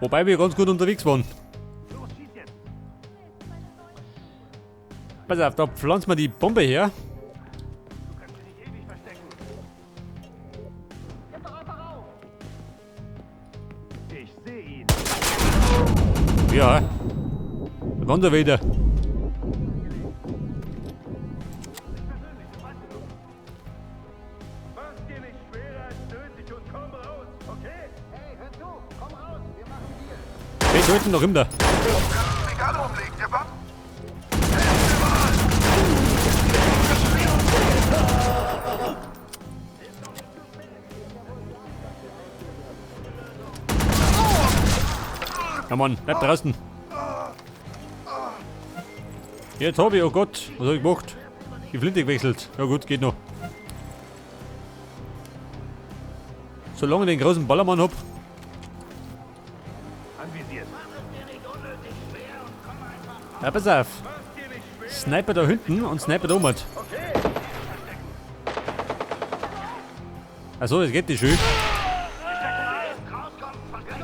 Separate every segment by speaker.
Speaker 1: Wobei wir ganz gut unterwegs waren. Pass auf, da pflanzen wir die Bombe her.
Speaker 2: Ich sehe ihn.
Speaker 1: Ja. Da kommt er wieder.
Speaker 2: Mach's dir nicht schwerer als nötig und komm raus, okay?
Speaker 3: Hey, hör zu! Komm raus! Wir machen Deal!
Speaker 1: Wir töten noch immer.
Speaker 4: Egal umlegen, der Bab.
Speaker 1: Ja Mann, bleib draußen. Jetzt hab ich, oh Gott, was hab ich gemacht? Die Flinte gewechselt. Ja gut, geht noch. Solange ich den großen Ballermann hab.
Speaker 2: Anvisiert.
Speaker 1: Ja, pass auf. Sniper da hinten und Sniper da oben. Achso, jetzt geht die schön.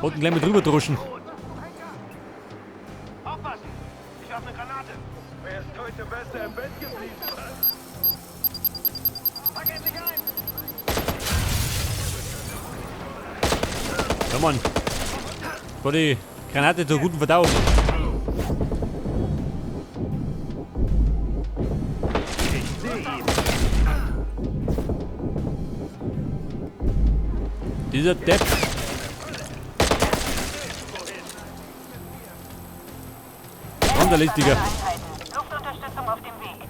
Speaker 1: Wollten gleich mit drüber druschen.
Speaker 2: Aufpassen! Ich hab eine Granate. Wer ist heute besser im Bett geblieben? Pack endlich ein!
Speaker 1: Ja Mann. War die Granate zur guten Verdauung.
Speaker 2: Ich sehe ihn.
Speaker 1: Dieser Depp. Wanderlistiger.
Speaker 5: Luftunterstützung auf dem Weg.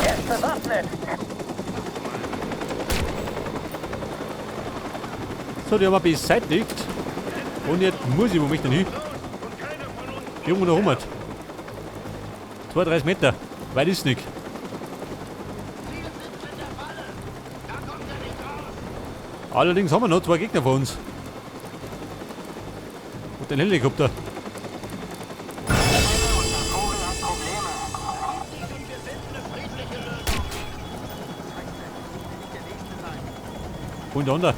Speaker 3: Er ist bewaffnet!
Speaker 1: So, die haben wir beseitigt. Und jetzt muss ich, wo mich denn hin? Irgendwo da rum. 32 Meter. Weit ist nicht. Allerdings haben wir noch 2 Gegner vor uns. Und den Helikopter. Und der andere.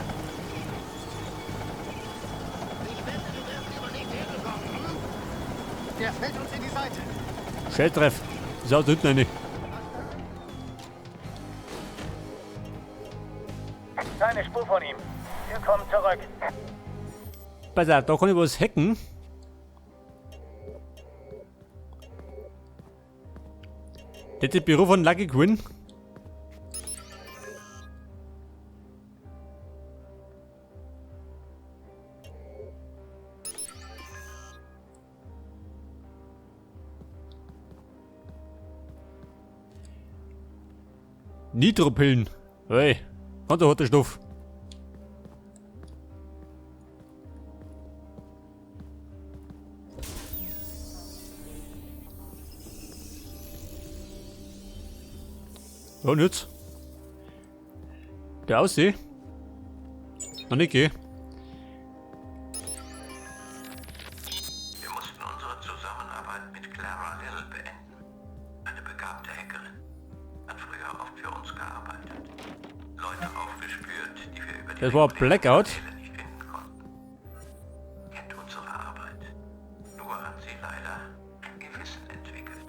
Speaker 3: Der fällt uns in die Seite!
Speaker 1: Schelltreff. Das ist auch da hinten eine.
Speaker 3: Keine Spur von ihm. Wir kommen zurück.
Speaker 1: Pass auf, da kann ich was hacken. Das ist das Büro von Lucky Quinn. Nitropillen. Hey, ganz ein harter Stoff. Ja, und jetzt? Der Ausseh? Noch nicht, geh.
Speaker 4: Wir mussten unsere Zusammenarbeit mit Clara Hill beenden. Eine begabte Hackerin. Hat früher oft für uns gearbeitet. Leute aufgespürt, die wir über die
Speaker 1: Das war
Speaker 4: regulären
Speaker 1: Blackout.
Speaker 4: Kanäle nicht finden konnten. Kennt unsere Arbeit. Nur hat sie leider ein Gewissen entwickelt.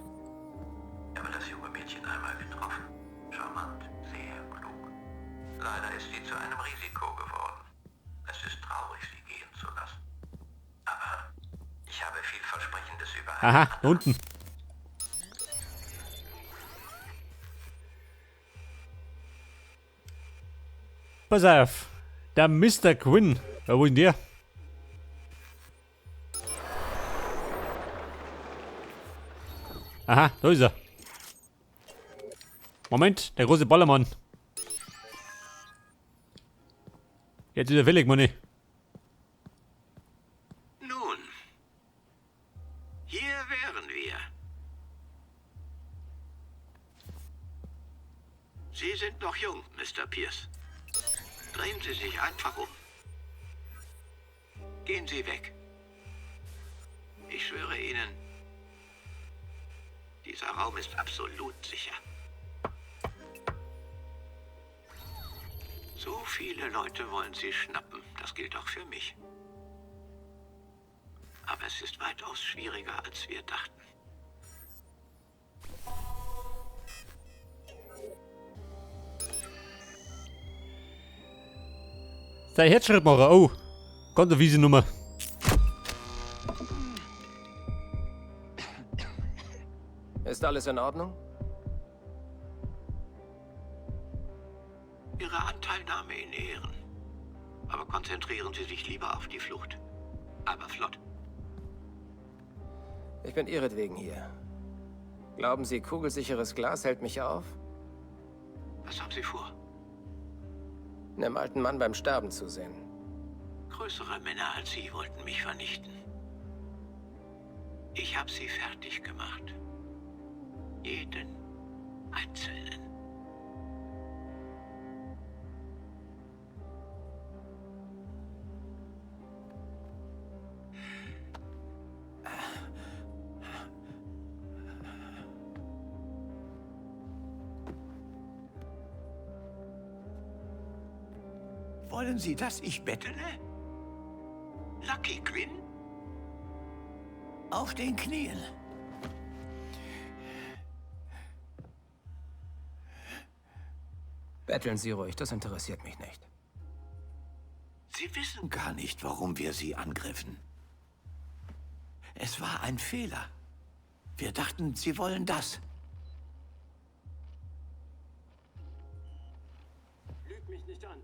Speaker 4: Ich habe das junge Mädchen einmal getroffen. Charmant, sehr klug. Leider ist sie zu einem Risiko geworden. Es ist traurig, sie gehen zu lassen. Aber ich habe vielversprechendes über eine
Speaker 1: Aha, da unten. Pass auf. Der Mr. Quinn. Wo ist denn der? Aha, da ist er. Moment, der große Ballermann. Jetzt ist er fällig, Manni.
Speaker 6: Nun, hier wären wir. Sie sind noch jung, Mr. Pierce. Drehen Sie sich einfach um. Gehen Sie weg. Ich schwöre Ihnen, Dieser Raum ist absolut sicher. So viele Leute wollen sie schnappen. Das gilt auch für mich. Aber es ist weitaus schwieriger, als wir dachten.
Speaker 1: Sei Herzschrittmacher. Oh. Kontowiese-Nummer.
Speaker 7: Ist alles in Ordnung?
Speaker 6: Ihre Anteilnahme in Ehren. Aber konzentrieren Sie sich lieber auf die Flucht. Aber flott.
Speaker 7: Ich bin ihretwegen hier. Glauben Sie, kugelsicheres Glas hält mich auf?
Speaker 6: Was haben Sie vor?
Speaker 7: Einem alten Mann beim Sterben zu sehen.
Speaker 6: Größere Männer als Sie wollten mich vernichten. Ich habe sie fertig gemacht. Jeden Einzelnen. Wollen Sie, dass ich bettele? Lucky Quinn? Auf den Knien.
Speaker 7: Betteln Sie ruhig, das interessiert mich nicht.
Speaker 6: Sie wissen gar nicht, warum wir Sie angriffen. Es war ein Fehler. Wir dachten, Sie wollen das.
Speaker 8: Lüg mich nicht an.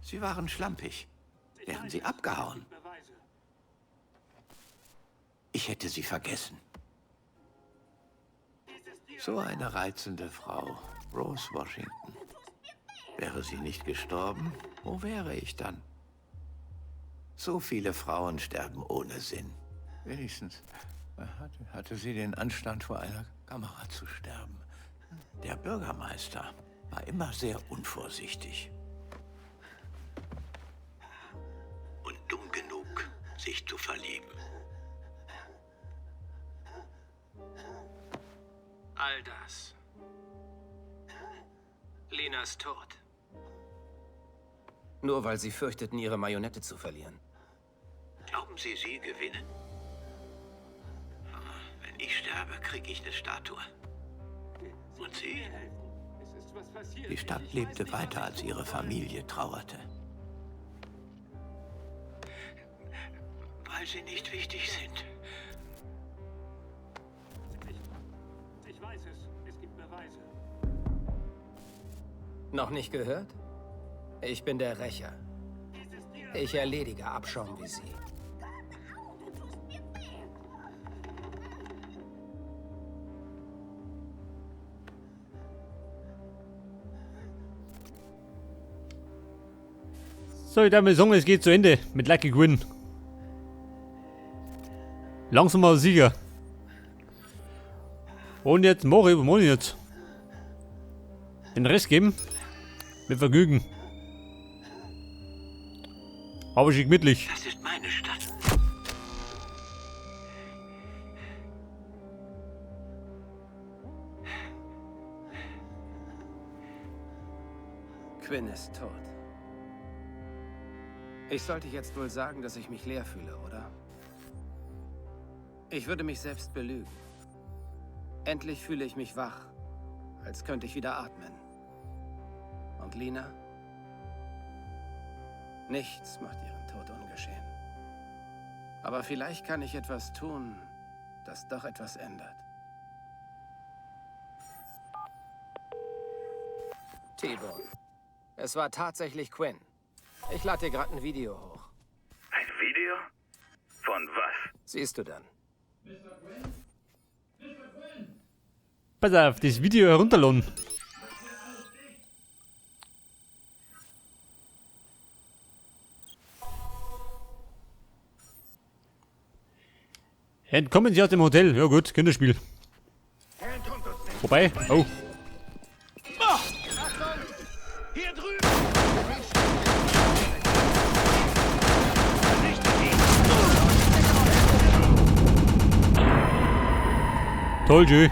Speaker 6: Sie waren schlampig. Wären Sie abgehauen.
Speaker 8: Beweise.
Speaker 6: Ich hätte Sie vergessen. So eine reizende Frau, Rose Washington. Wäre sie nicht gestorben, wo wäre ich dann? So viele Frauen sterben ohne Sinn. Wenigstens hatte sie den Anstand, vor einer Kamera zu sterben. Der Bürgermeister war immer sehr unvorsichtig. Und dumm genug, sich zu verlieben.
Speaker 7: All das. Lenas Tod. Nur weil Sie fürchteten, Ihre Marionette zu verlieren.
Speaker 6: Glauben Sie, Sie gewinnen? Wenn ich sterbe, kriege ich eine Statue. Und Sie?
Speaker 8: Es ist was passiert.
Speaker 6: Die Stadt lebte weiter, als ihre Familie trauerte. Weil sie nicht wichtig sind.
Speaker 8: Ich weiß es. Es gibt Beweise.
Speaker 7: Noch nicht gehört? Ich bin der Rächer. Ich erledige Abschaum wie Sie.
Speaker 1: So, ich darf mal sagen, es geht zu Ende mit Lucky Quinn. Langsam mal Sieger. Und jetzt morgen über morgen jetzt. Den Rest geben. Mit Vergnügen. Aber schon gemütlich.
Speaker 6: Das ist meine Stadt.
Speaker 7: Quinn ist tot. Ich sollte jetzt wohl sagen, dass ich mich leer fühle, oder? Ich würde mich selbst belügen. Endlich fühle ich mich wach, als könnte ich wieder atmen. Und Lina? Nichts macht ihren Tod ungeschehen. Aber vielleicht kann ich etwas tun, das doch etwas ändert. T-Bone. Es war tatsächlich Quinn. Ich lade dir gerade ein Video hoch.
Speaker 2: Ein Video? Von was?
Speaker 7: Siehst du dann.
Speaker 1: Pass auf, das Video herunterladen. Entkommen Sie aus dem Hotel. Ja gut, Kinderspiel. Vorbei. Oh.
Speaker 2: Hier drüben!
Speaker 1: Toll, schön.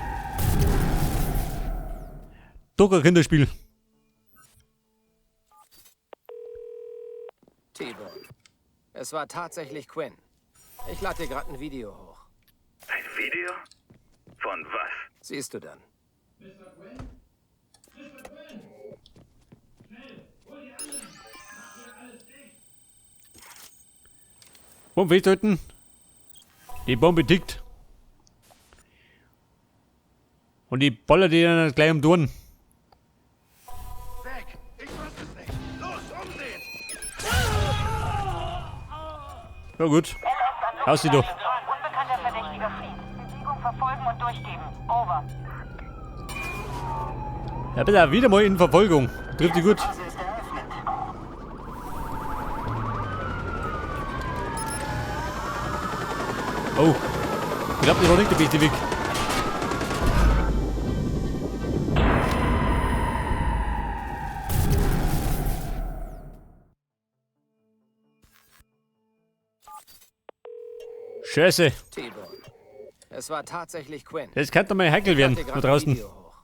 Speaker 1: Doch ein Kinderspiel.
Speaker 7: T-Bone. Es war tatsächlich Quinn. Ich lade dir gerade ein Video hoch.
Speaker 2: Ein Video? Von was?
Speaker 7: Siehst du dann.
Speaker 1: Bombe festhalten. Die Bombe tickt. Und die ballert die dann gleich um die Ohren.
Speaker 2: Weg! Ich fass es nicht! Los, umsehen!
Speaker 1: Ja gut. Aus sie doch.
Speaker 5: Unbekannter Verdächtiger flieht. Bewegung verfolgen und durchgeben. Over.
Speaker 1: Ja, bitte wieder mal in Verfolgung. Trifft sie gut. Oh. Ich glaube, das war nicht der beste Weg. Scheiße.
Speaker 7: T-Bone. Es war tatsächlich Quinn.
Speaker 1: Das kann doch mal heikel werden,
Speaker 7: Ich lad dir
Speaker 1: da
Speaker 7: grad ein
Speaker 1: draußen.
Speaker 7: Video hoch.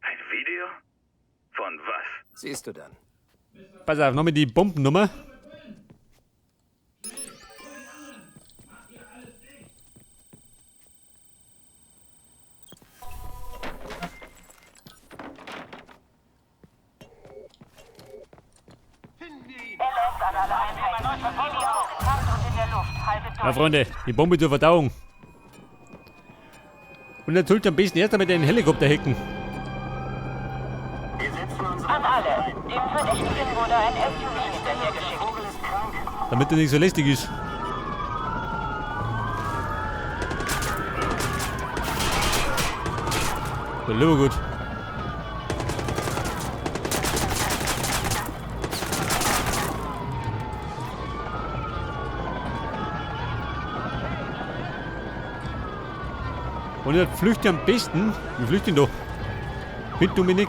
Speaker 2: Ein Video? Von was?
Speaker 7: Siehst du dann.
Speaker 1: Pass auf, nochmal die Bombennummer.
Speaker 5: LS an alle Einheiten. Heli auf. Kampf und in der Luft. Haltet
Speaker 1: Ja,
Speaker 5: durch.
Speaker 1: Freunde, die Bombe zur Verdauung. Und natürlich am besten erst einmal den Helikopter hacken.
Speaker 5: An alle. Dem Verdächtigen wurde ein SUV hinterhergeschickt.
Speaker 1: Damit er nicht so lästig ist. So, lieber gut. Und er flüchtet am besten. Wir flüchten doch. Mit Dominik.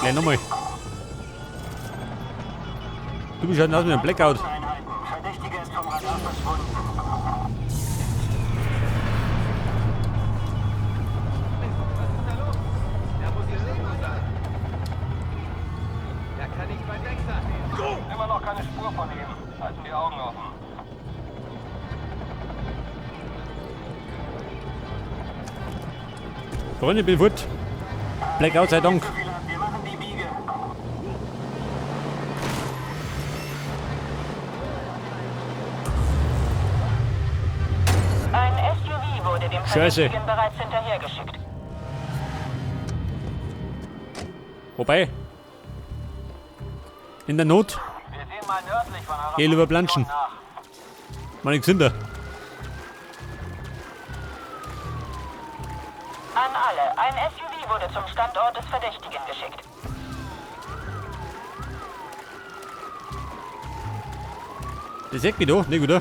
Speaker 1: Gleich nochmal. Du bist halt aus mit einem Blackout.
Speaker 3: Verdächtiger ist vom Radar verschwunden. Immer noch keine Spur von ihm. Halten die Augen offen.
Speaker 1: Freunde, ich bin fort. Blackout sei Dank.
Speaker 3: Wir machen die Biege.
Speaker 5: Ein SUV wurde dem
Speaker 1: Scheiße.
Speaker 5: Verdächtigen bereits hinterhergeschickt.
Speaker 1: Wobei. In der Not.
Speaker 3: Wir sehen mal nördlich von eurer
Speaker 1: Geh lieber planschen.
Speaker 3: nach.
Speaker 1: Mal nix hinter.
Speaker 5: An alle. Ein SUV wurde zum Standort des Verdächtigen geschickt.
Speaker 1: Das sagt mich doch, nicht oder?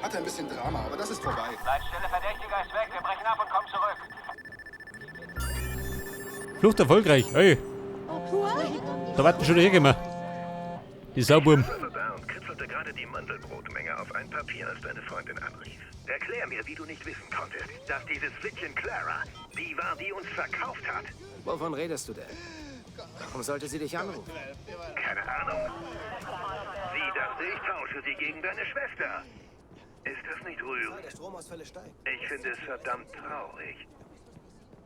Speaker 9: Hatte ein bisschen Drama, aber das ist vorbei.
Speaker 3: Leitstelle Verdächtiger ist weg. Wir brechen ab und kommen zurück.
Speaker 1: Flucht erfolgreich. Ey. Da warten schon hergekommen. Die Sauburm.
Speaker 2: Da und kritzelte gerade die Mandelbrotmenge auf ein Papier, als deine Freundin anrief. Erklär mir, wie du nicht wissen konntest, dass dieses Flittchen Clara die war, die uns verkauft hat.
Speaker 7: Wovon redest du denn? Warum sollte sie dich anrufen?
Speaker 2: Keine Ahnung. Sie dachte, ich tausche sie gegen deine Schwester. Ist das nicht rührend?
Speaker 7: Der Stromausfälle steigen.
Speaker 2: Ich finde es verdammt traurig.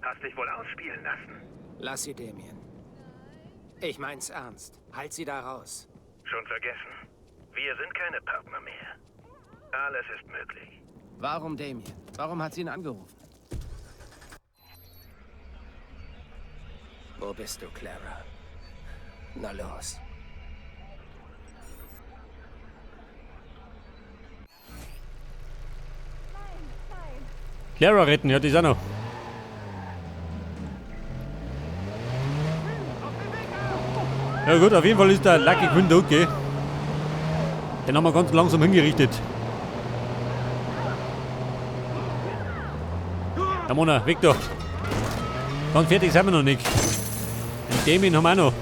Speaker 2: Hast dich wohl ausspielen lassen.
Speaker 7: Lass sie, Damien. Ich mein's ernst. Halt sie da raus.
Speaker 2: Schon vergessen. Wir sind keine Partner mehr. Alles ist möglich.
Speaker 7: Warum Damien? Warum hat sie ihn angerufen? Wo bist du, Clara? Na los.
Speaker 1: Clara retten, ja, die ist auch noch. Ja gut, auf jeden Fall ist der Lucky Quinn tot, gell? Den haben wir ganz langsam hingerichtet. Ja, Mona, weg da. Ganz fertig sind wir noch nicht. Den Damien haben wir auch noch.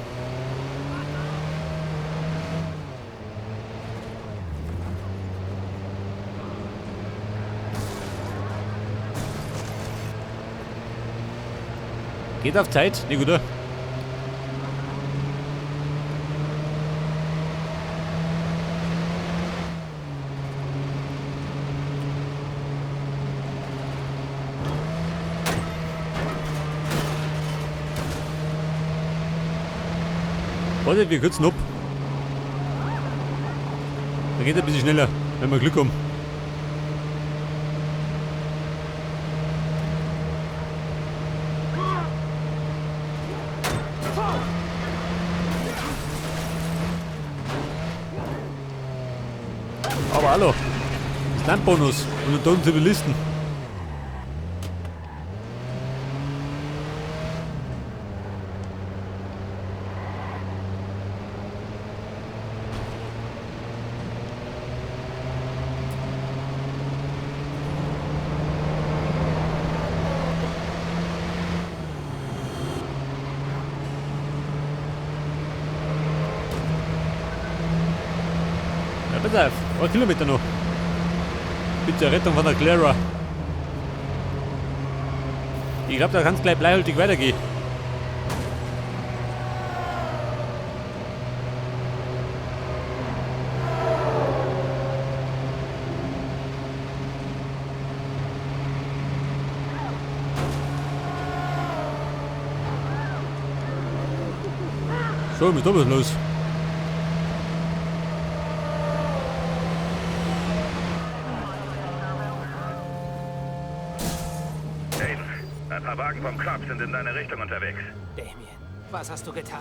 Speaker 1: Geht auf Zeit, nicht gut, oder? Warte, wir kürzen ab. Da geht ein bisschen schneller, wenn wir Glück haben. Aber hallo, das Landbonus und dann Zivilisten. Ja, pass auf, 1 Kilometer noch. Bitte Rettung von der Clara. Ich glaube, da kann es gleich bleihaltig weitergehen. So, was ist da was los?
Speaker 2: Ein paar Wagen vom Club sind in deine Richtung unterwegs.
Speaker 7: Damien, was hast du getan?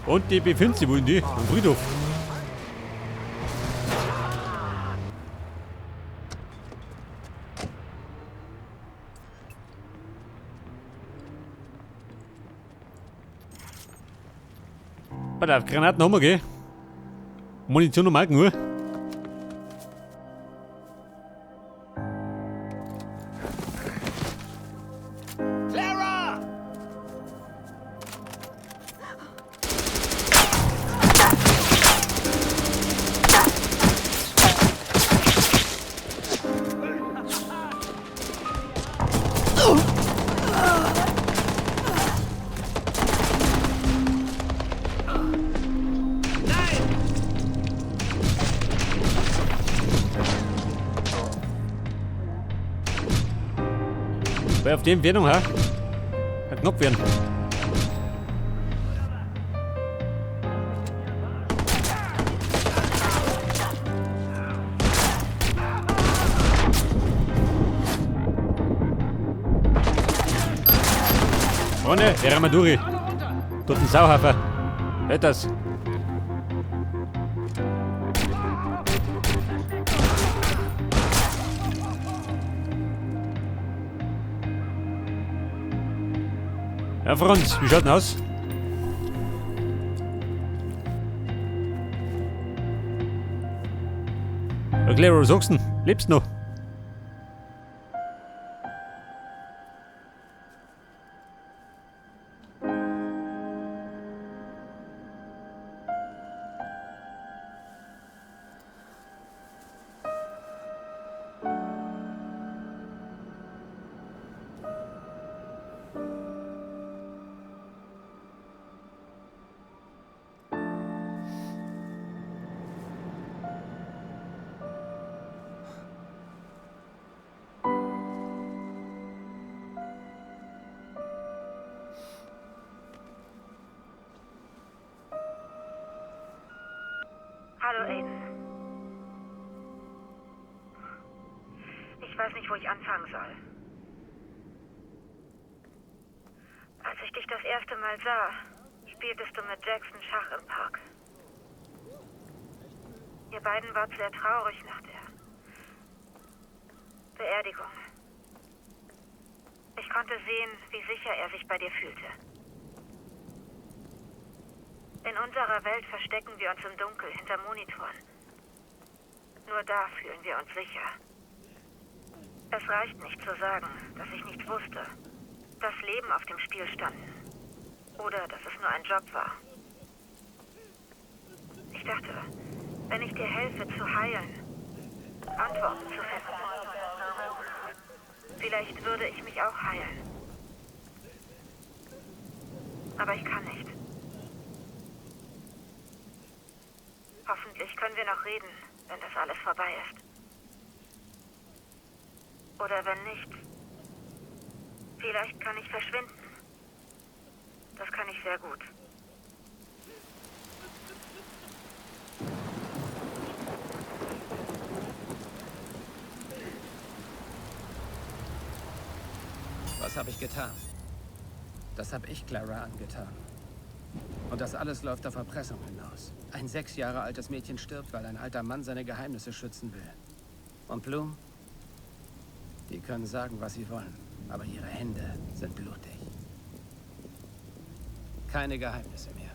Speaker 1: Und die B50, wo sind die? Am Friedhof. Warte auf, Granaten haben wir, gell? Munition und Marken nur. Wer auf die Entfernung hat, kann knapp werden. Vorne, der Ramaduri. Dort ein Sauhafer. Hört das. Ja, Franz, wie schaut denn aus? Ja, Clara, was sagst du denn? Lebst du noch?
Speaker 10: Hallo, Aiden. Ich weiß nicht, wo ich anfangen soll. Als ich dich das erste Mal sah, spieltest du mit Jackson Schach im Park. Ihr beiden wart sehr traurig nach der Beerdigung. Ich konnte sehen, wie sicher er sich bei dir fühlte. In unserer Welt verstecken wir uns im Dunkel hinter Monitoren. Nur da fühlen wir uns sicher. Es reicht nicht zu sagen, dass ich nicht wusste, dass Leben auf dem Spiel standen. Oder dass es nur ein Job war. Ich dachte, wenn ich dir helfe zu heilen, Antworten zu finden, vielleicht würde ich mich auch heilen. Aber ich kann nicht. Hoffentlich können wir noch reden, wenn das alles vorbei ist. Oder wenn nicht. Vielleicht kann ich verschwinden. Das kann ich sehr gut.
Speaker 7: Was habe ich getan? Das habe ich Clara angetan. Und das alles läuft auf Erpressung hinaus. Ein 6 Jahre altes Mädchen stirbt, weil ein alter Mann seine Geheimnisse schützen will. Und Bloom? Die können sagen, was sie wollen, aber ihre Hände sind blutig. Keine Geheimnisse mehr.